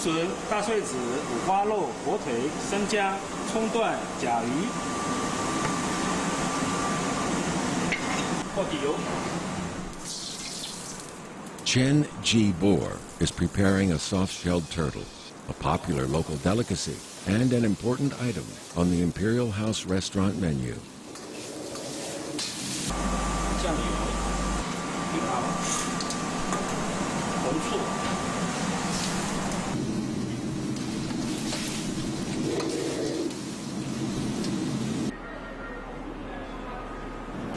笋、大穗子、五花肉、火腿、生姜、葱段、甲鱼。过底油。 Chen Ji Boer is preparing a soft-shelled turtle, a popular local delicacy and an important item on the Imperial House restaurant menu.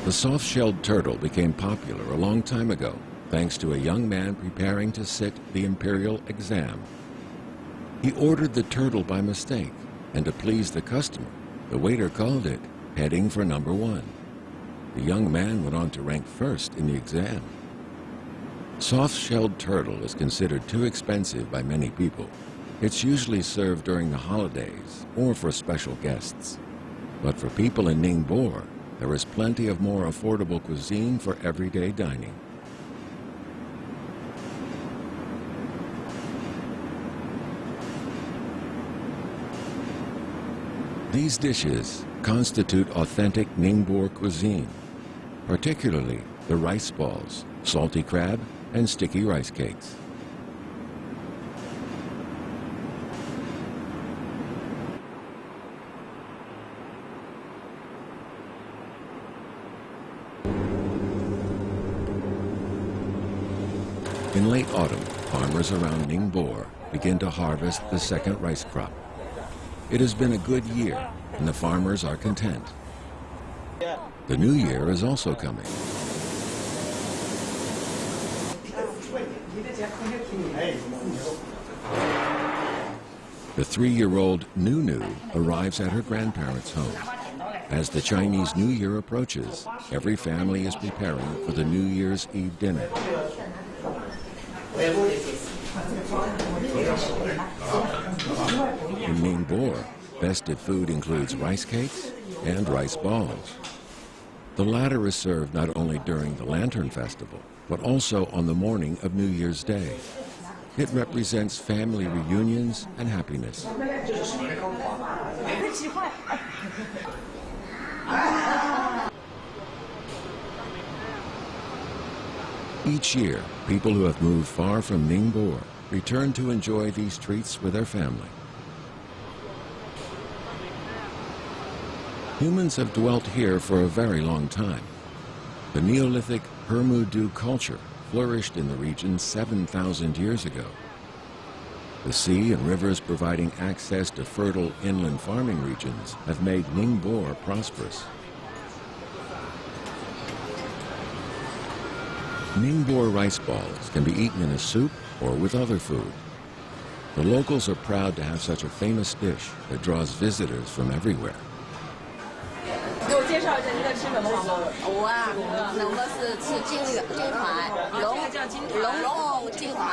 The soft-shelled turtle became popular a long time ago, thanks to a young man preparing to sit the imperial exam. He ordered the turtle by mistake, and to please the customer, the waiter called it heading for number 1. The young man went on to rank first in the exam. Soft-shelled turtle is considered too expensive by many people. It's usually served during the holidays or for special guests. But for people in Ningbo, there is plenty of more affordable cuisine for everyday dining. These dishes constitute authentic Ningbo cuisine, particularly the rice balls, salty crab, and sticky rice cakes. In late autumn, farmers around Ningbo begin to harvest the second rice crop. It has been a good year, and the farmers are content. The new year is also coming. The 3-year-old Nunu arrives at her grandparents' home. As the Chinese New Year approaches, every family is preparing for the New Year's Eve dinner. In Ningbo, festive food includes rice cakes and rice balls. The latter is served not only during the Lantern Festival, but also on the morning of New Year's Day. It represents family reunions and happiness. Each year, people who have moved far from Ningbo return to enjoy these treats with their family. Humans have dwelt here for a very long time. The Neolithic Hermudu culture flourished in the region 7,000 years ago. The sea and rivers providing access to fertile inland farming regions have made Ningbo prosperous. Ningbo rice balls can be eaten in a soup or with other food. The locals are proud to have such a famous dish that draws visitors from everywhere. 给我介绍一下，您在吃什么？我啊，那我是吃金团，龙金团，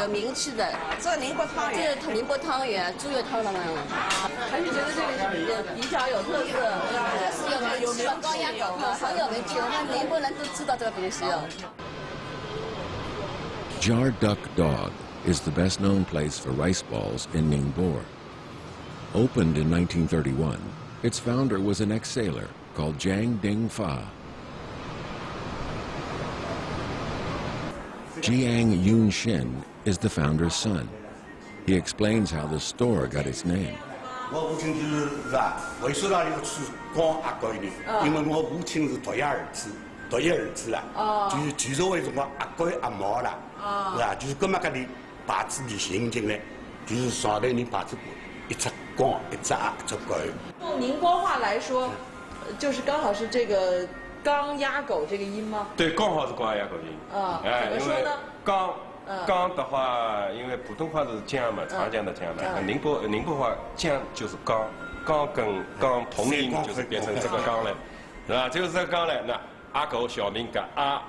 有名气的。这宁波汤圆，这宁波汤圆，猪肉汤的嘛。还是觉得这个是比较有特色，有名高压狗很有名气，我们宁波人都知道这个东西哦。Jar Duck Dog is the best-known place for rice balls in Ningbo. Opened in 1931, its founder was an ex-sailor called Jiang Dingfa. Jiang Yunxin is the founder's son. He explains how the store got its name. From 宁波话来说，就是刚好是这个刚鸭狗这个音吗？对，刚好是刚鸭狗音。怎么说呢？刚的话，因为普通话是江嘛，长江的江嘛。宁波话江就是刚，刚跟刚同音就是变成这个刚了，是吧？就是这个刚了，那阿狗小名跟阿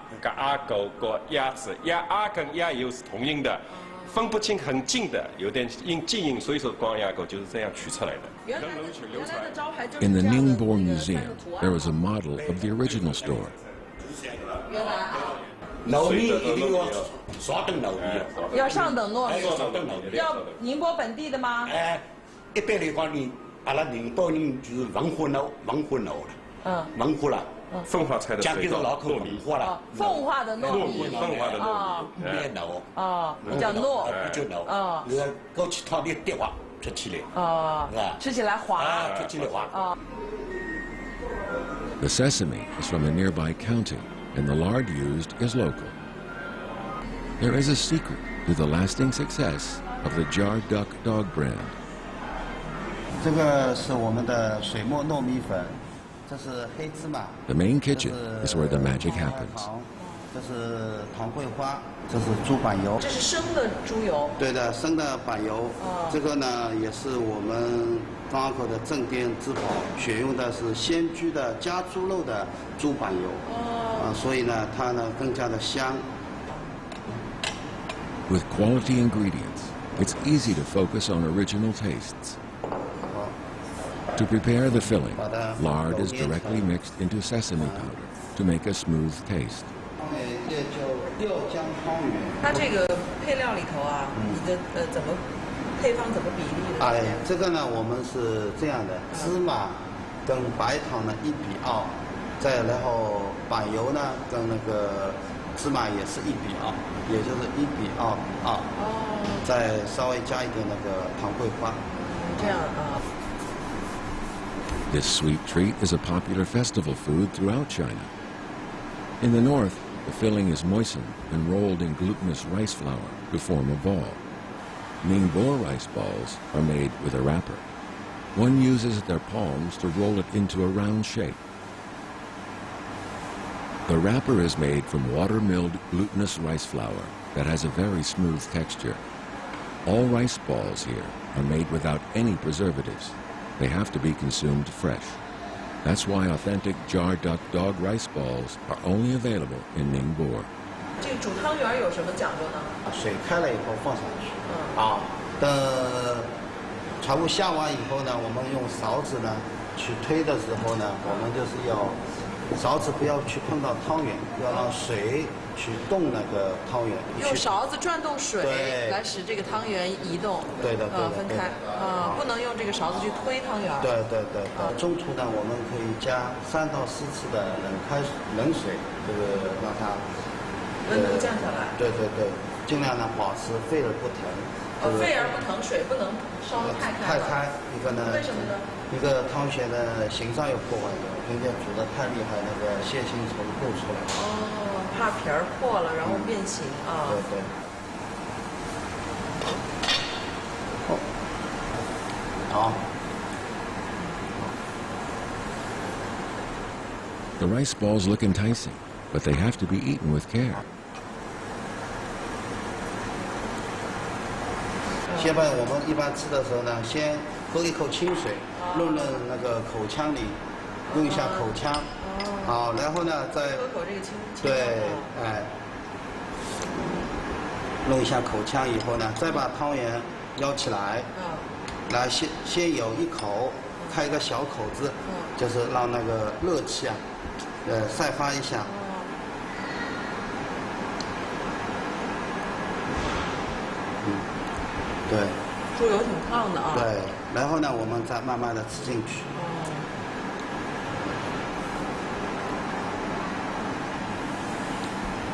狗个鸭子，鸭跟鸭又是同音的。 分不清很近的，有点近音，所以说光鸭狗就是这样取出来的。In the Ningbo Museum, there is a model of the original store. 糯米一定要上等糯米要上等糯米，上等糯米。要宁波本地的吗？一般来讲呢，阿拉宁波人就是文化糯了，文化了。分化菜的讲究老口文化了。奉化的糯米，奉化的糯米，蛮糯。比较糯。比较糯。搿去汤里滴滑出起来。是吧？吃起来滑。出起来滑。The sesame is from a nearby county, and the lard used is local. There is a secret to the lasting success of the Jar Duck dog brand. 这个是我们的水磨糯米粉，这是黑芝麻。The main kitchen is where the magic happens. 这是糖桂花，这是猪板油。这是生的猪油。对的，生的板油。这个呢，也是我们张家口的镇店之宝，选用的是鲜居的加猪肉的猪板油。所以呢，它呢更加的香。With quality ingredients, it's easy to focus on original tastes. To prepare the filling, lard is directly mixed into sesame powder to make a smooth taste. 也就料浆汤圆。它这个配料里头啊，你的怎么配方怎么比例的？这个呢，我们是这样的，芝麻跟白糖呢1:2，再然后板油呢跟那个芝麻也是1:2，也就是1:2，再稍微加一点那个糖桂花。这样啊。This sweet treat is a popular festival food throughout China. In the north, the filling is moistened and rolled in glutinous rice flour to form a ball. Ningbo rice balls are made with a wrapper. One uses their palms to roll it into a round shape. The wrapper is made from water-milled glutinous rice flour that has a very smooth texture. All rice balls here are made without any preservatives. They have to be consumed fresh. That's why authentic Jar Duck dog rice balls are only available in Ningbo. 这个煮汤圆有什么讲究呢？水开了以后放上去，等全部下完以后呢，我们用勺子呢去推的时候呢，我们就是要勺子不要去碰到汤圆，要让水去动那个汤圆。用勺子转动水来使这个汤圆移动。对的，分开。不能用这个勺子去推汤圆。对。中途呢，我们可以加3到4次的冷水，这个让它温度降下来。对，尽量呢保持沸而不腾。沸而不腾，水不能烧得太开。一个呢，为什么呢？一个汤圆的形状有破坏掉，并且煮得太厉害，那个蟹心从露出来。怕皮儿破了，然后变形啊。对。好。The rice balls look enticing, but they have to be eaten with care. 我们一般吃的时候呢，先喝一口清水，润那个口腔里，用一下口腔，好，然后呢再喝口这个清对，弄一下口腔以后呢，再把汤圆舀起来，来先有一口，开一个小口子，就是让那个热气啊，散发一下。对，猪油挺烫的啊。对，然后呢，我们再慢慢的吃进去。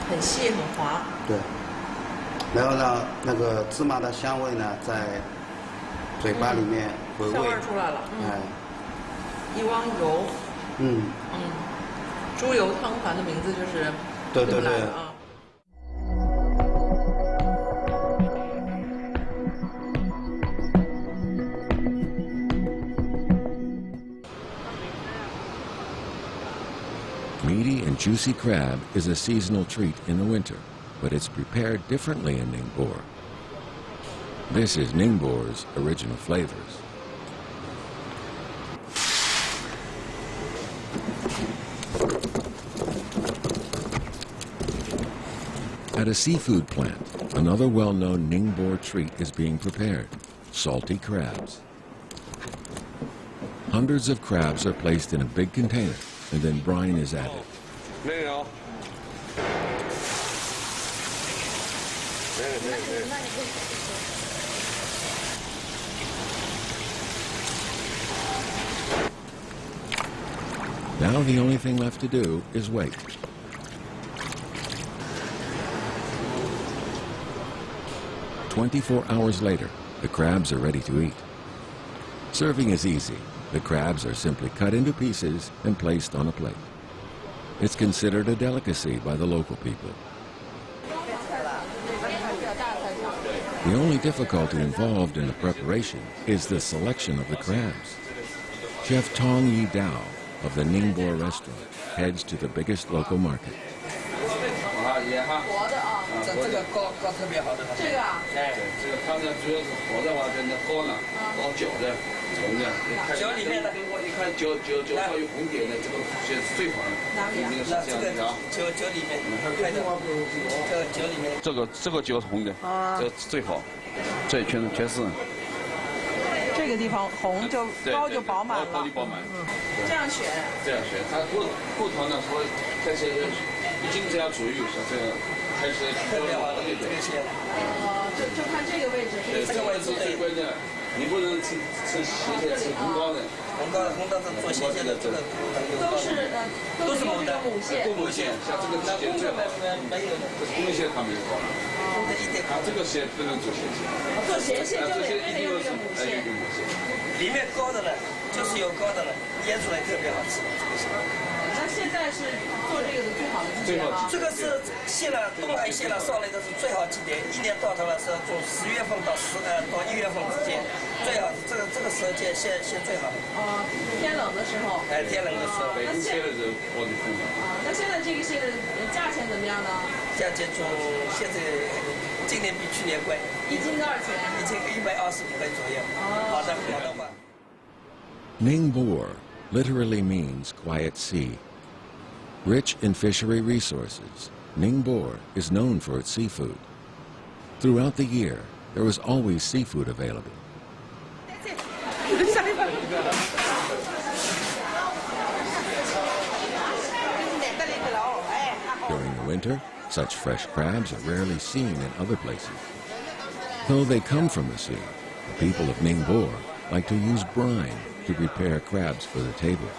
很细很滑。对，然后呢，那个芝麻的香味呢，在嘴巴里面回味。香味出来了。一汪油。猪油汤团的名字就是这么来的啊。Meaty and juicy crab is a seasonal treat in the winter, but it's prepared differently in Ningbo. This is Ningbo's original flavors. At a seafood plant, another well-known Ningbo treat is being prepared, salty crabs. Hundreds of crabs are placed in a big container, and then brine is added. Now the only thing left to do is wait. "24 hours later, the crabs are ready to eat. Serving is easy. The crabs are simply cut into pieces and placed on a plate. It's considered a delicacy by the local people. The only difficulty involved in the preparation is the selection of the crabs. Chef Tong Yi Dao of the Ningbo restaurant heads to the biggest local market. 这个膏特别好的。这个啊？哎，这个它呢主要是活的话，跟那膏呢，膏脚的、虫的。脚里面的，一看脚上有红点的，这个是最好的。哪里啊？这个脚里面，看着，这个脚里面。这个脚红的，这最好，这一圈全是。这个地方红就膏就饱满了。膏就饱满。这样选。这样选，它不同的说，这些已经这样煮育，像这个。 还是特别好的这个线，就看这个位置，这个位置最关键，你不能吃斜线，吃红膏的，红膏是做斜线的，这个都是母的，母线，像这个斜最好，没有的，这公线它没有膏了，它这个线不能做斜线，做斜线就得一定要是母线，里面膏的呢，就是有膏的了，腌出来特别好吃，这个是。 那现在是做这个的最好的季节吗？这个是卸了冬来卸了少来的是最好季节，一年到头了是从10月份到1月份之间，最好这个时候卸最好。天冷的时候。哎，天冷的时候。北京卸的时候我就不买。那现在这个蟹的价钱怎么样呢？价钱从现在今年比去年贵。1斤多少钱？1斤125块左右。好的话。Ningbo literally means quiet sea. Rich in fishery resources, Ningbo is known for its seafood. Throughout the year, there was always seafood available. During the winter, such fresh crabs are rarely seen in other places. Though they come from the sea, the people of Ningbo like to use brine to prepare crabs for the table.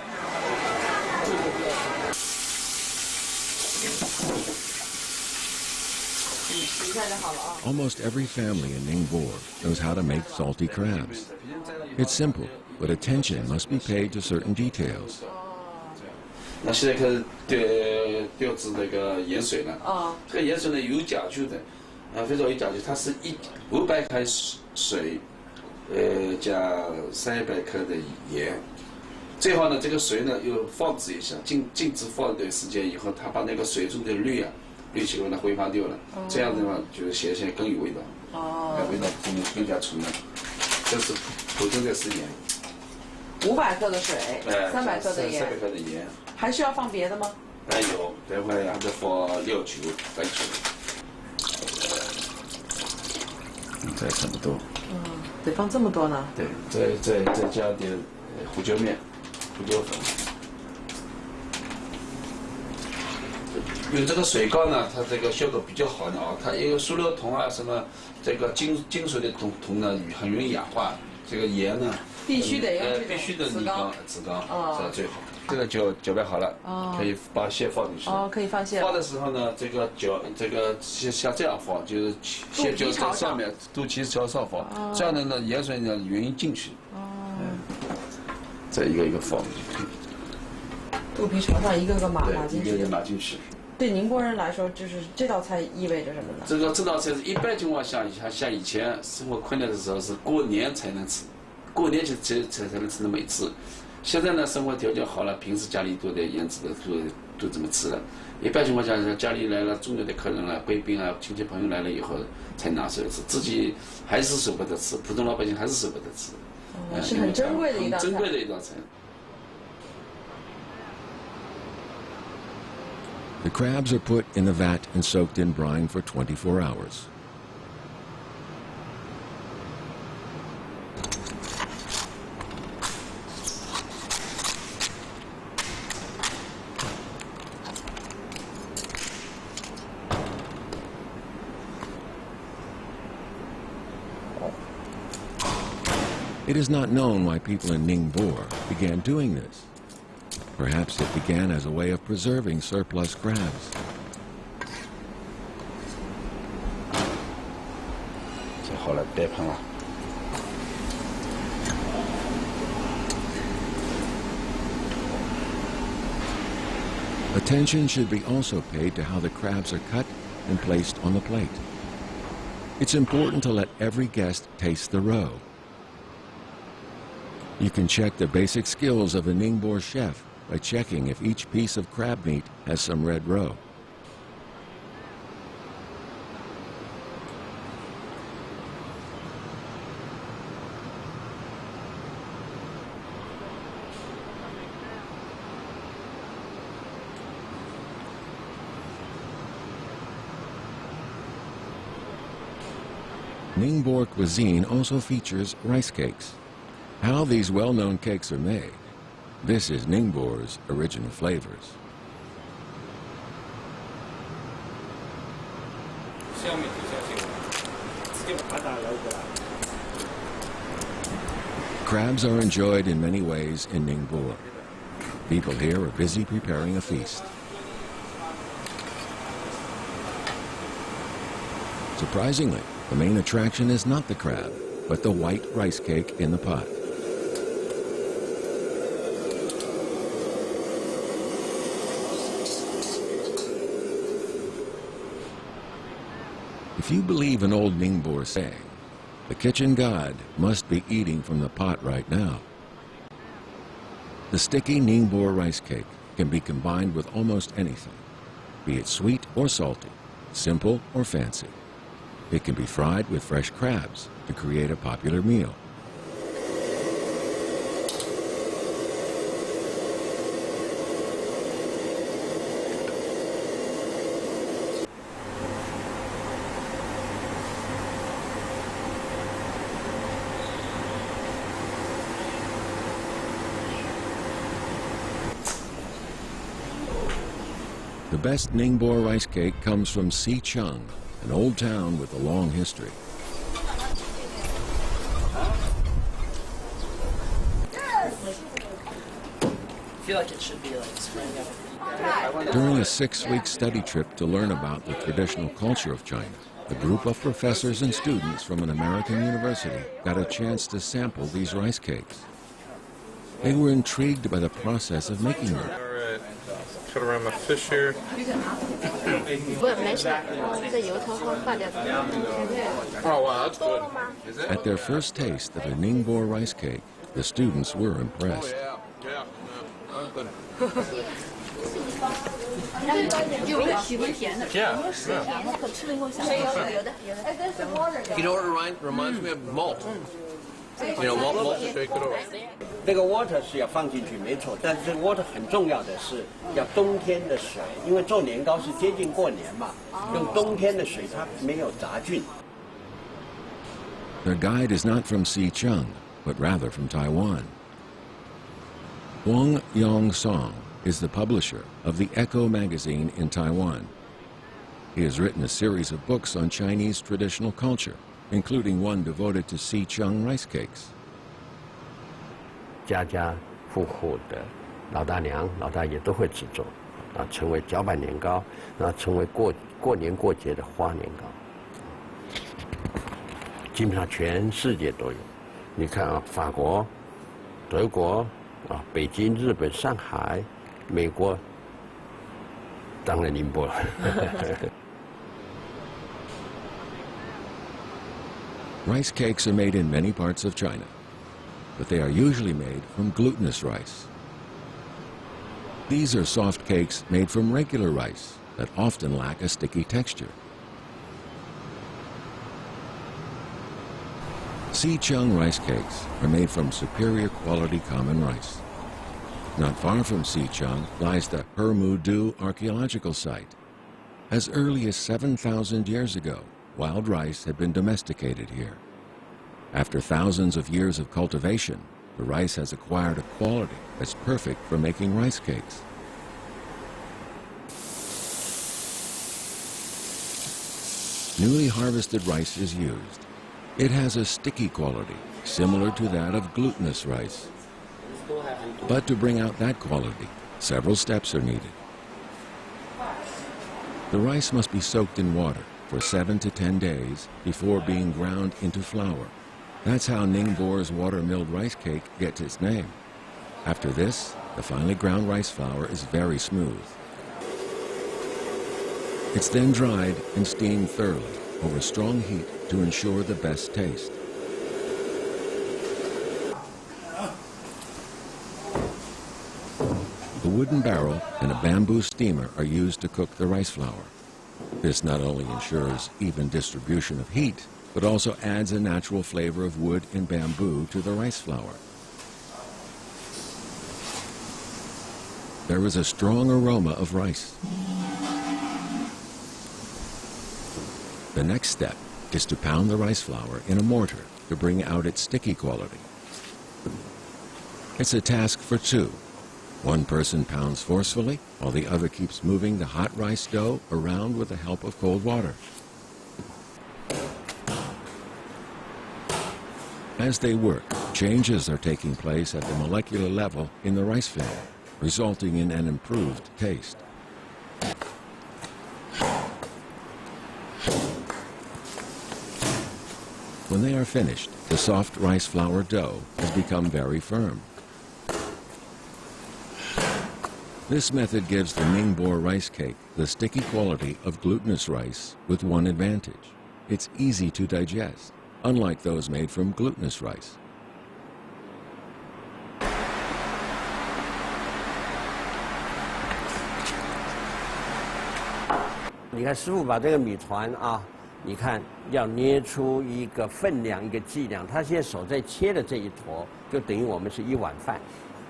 Almost every family in Ningbo knows how to make salty crabs. It's simple, but attention must be paid to certain details. 那现在开始调制那个盐水了。这个盐水呢有讲究的，非常有讲究。它是500克水，加300克的盐。最好呢，这个水呢又放置一下，静置放一段时间以后，它把那个水中的氯气给它挥发掉了。这样的话，就是咸鲜更有味道。味道更加纯了。这是普通的是盐。500克的水，300克的盐。300克的盐。还需要放别的吗？有，待会还得放料酒、白酒。这差不多。得放这么多呢？对，再加点胡椒面、胡椒粉。因为这个水膏呢，它这个效果比较好的啊，它一个塑料桶啊，什么这个金属的桶呢，很容易氧化。这个盐呢，必须得用必须的泥膏、紫膏，这最好。这个搅拌好了，可以把蟹放进去。可以放蟹。放的时候呢，这个像这样放，就是蟹脚在上面，肚脐朝上放，这样的呢盐水呢容易进去。再一个一个放进去。肚皮朝上，一个个码进去。一个个码进去。对宁波人来说，就是这道菜意味着什么呢？这道菜是一般情况下，像以前生活困难的时候是过年才能吃，过年才能吃那么一次。现在呢，生活条件好了，平时家里都得腌制的，都这么吃了。一般情况下，家里来了重要的客人了、贵宾啊、亲戚朋友来了以后，才拿出来吃，自己还是舍不得吃，普通老百姓还是舍不得吃。是很珍贵的一道菜。珍贵的一道菜。The crabs are put in the vat and soaked in brine for 24 hours. It is not known why people in Ningbo began doing this. Perhaps it began as a way of preserving surplus crabs. Attention should be also paid to how the crabs are cut and placed on the plate. It's important to let every guest taste the roe. You can check the basic skills of a Ningbo chef by checking if each piece of crab meat has some red roe. Ningbo cuisine also features rice cakes. How these well-known cakes are made, this is Ningbo's original flavors. Crabs are enjoyed in many ways in Ningbo. People here are busy preparing a feast. Surprisingly, the main attraction is not the crab, but the white rice cake in the pot. If you believe an old Ningbo saying, the kitchen god must be eating from the pot right now. The sticky Ningbo rice cake can be combined with almost anything, be it sweet or salty, simple or fancy. It can be fried with fresh crabs to create a popular meal. The best Ningbo rice cake comes from Xicheng, an old town with a long history. I feel like it should be like spring up. During a 6-week study trip to learn about the traditional culture of China, a group of professors and students from an American university got a chance to sample these rice cakes. They were intrigued by the process of making them. Cut around my fish here. Oh wow, that's good. At their first taste of a Ningbo rice cake, the students were impressed. You know what it reminds me of? Malt. You know, malt shake it over. 这个 water 是要放进去没错，但是这个 water 很重要的是要冬天的水，因为做年糕是接近过年嘛，用冬天的水它没有杂菌。 Their guide is not from Xicheng, but rather from Taiwan. Wang Yongsong is the publisher of the Echo magazine in Taiwan. He has written a series of books on Chinese traditional culture, including one devoted to Xicheng rice cakes. 家家户户的老大娘、老大爷都会制作，成为脚板年糕，成为过年过节的花年糕。基本上全世界都有。你看啊，法国、德国啊，北京、日本、上海、美国，当然宁波了。Rice cakes are made in many parts of China, but they are usually made from glutinous rice. These are soft cakes made from regular rice that often lack a sticky texture. Xicheng rice cakes are made from superior quality common rice. Not far from Xicheng lies the Hermudu archaeological site. As early as 7,000 years ago, wild rice had been domesticated here. After thousands of years of cultivation, the rice has acquired a quality that's perfect for making rice cakes. Newly harvested rice is used. It has a sticky quality, similar to that of glutinous rice. But to bring out that quality, several steps are needed. The rice must be soaked in water for 7 to 10 days before being ground into flour. That's how Ningbo's water-milled rice cake gets its name. After this, the finely ground rice flour is very smooth. It's then dried and steamed thoroughly over strong heat to ensure the best taste. A wooden barrel and a bamboo steamer are used to cook the rice flour. This not only ensures even distribution of heat, but also adds a natural flavor of wood and bamboo to the rice flour. There is a strong aroma of rice. The next step is to pound the rice flour in a mortar to bring out its sticky quality. It's a task for two. One person pounds forcefully, while the other keeps moving the hot rice dough around with the help of cold water. As they work, changes are taking place at the molecular level in the rice flour, resulting in an improved taste. When they are finished, the soft rice flour dough has become very firm. This method gives the Ningbo rice cake the sticky quality of glutinous rice with one advantage. It's easy to digest, unlike those made from glutinous rice. 你看师傅把这个米团啊，你看要捏出一个分量、一个剂量，他现在手在切的这一坨，就等于我们是1碗饭。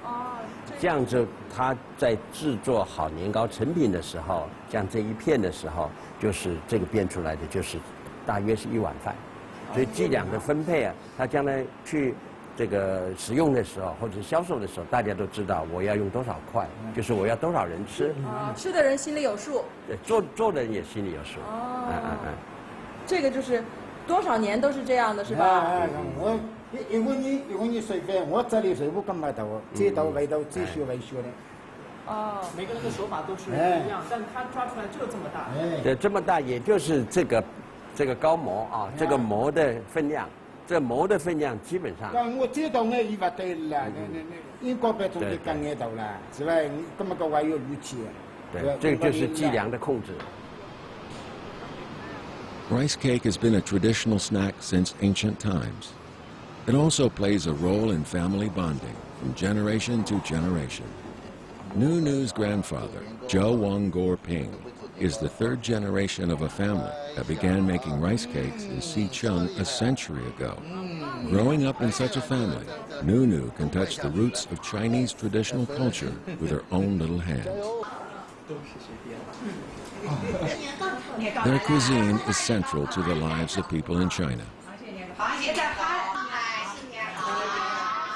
哦。这样子，他在制作好年糕成品的时候，像这一片的时候，就是这个变出来的，就是大约是1碗饭。所以剂量的分配啊，他将来去这个使用的时候，或者销售的时候，大家都知道我要用多少块，就是我要多少人吃。啊，吃的人心里有数。对，做的人也心里有数。哦。这个就是多少年都是这样的，是吧？我如果你随便，我这里是5个码头，这道味道只学为学的。哦，每个人的手法都是不一样，但他抓出来就这么大。对，这么大，也就是这个高模啊，这个模的分量。 这模的分量基本上。我知道我以为对了，英国别种的更爱到了，是吧？这么个还有武器。对，这个就是计量的控制。 Rice cake has been a traditional snack since ancient times. It also plays a role in family bonding from generation to generation. Nu's grandfather, Zhou Wangor Ping, is the 3rd generation of a family that began making rice cakes in Sichuan a century ago. Growing up in such a family, Nu can touch the roots of Chinese traditional culture with her own little hands. Their cuisine is central to the lives of people in China.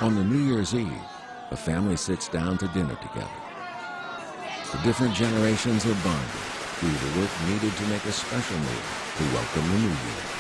On the New Year's Eve, a family sits down to dinner together. The different generations are bonded through the work needed to make a special meal to welcome the new year.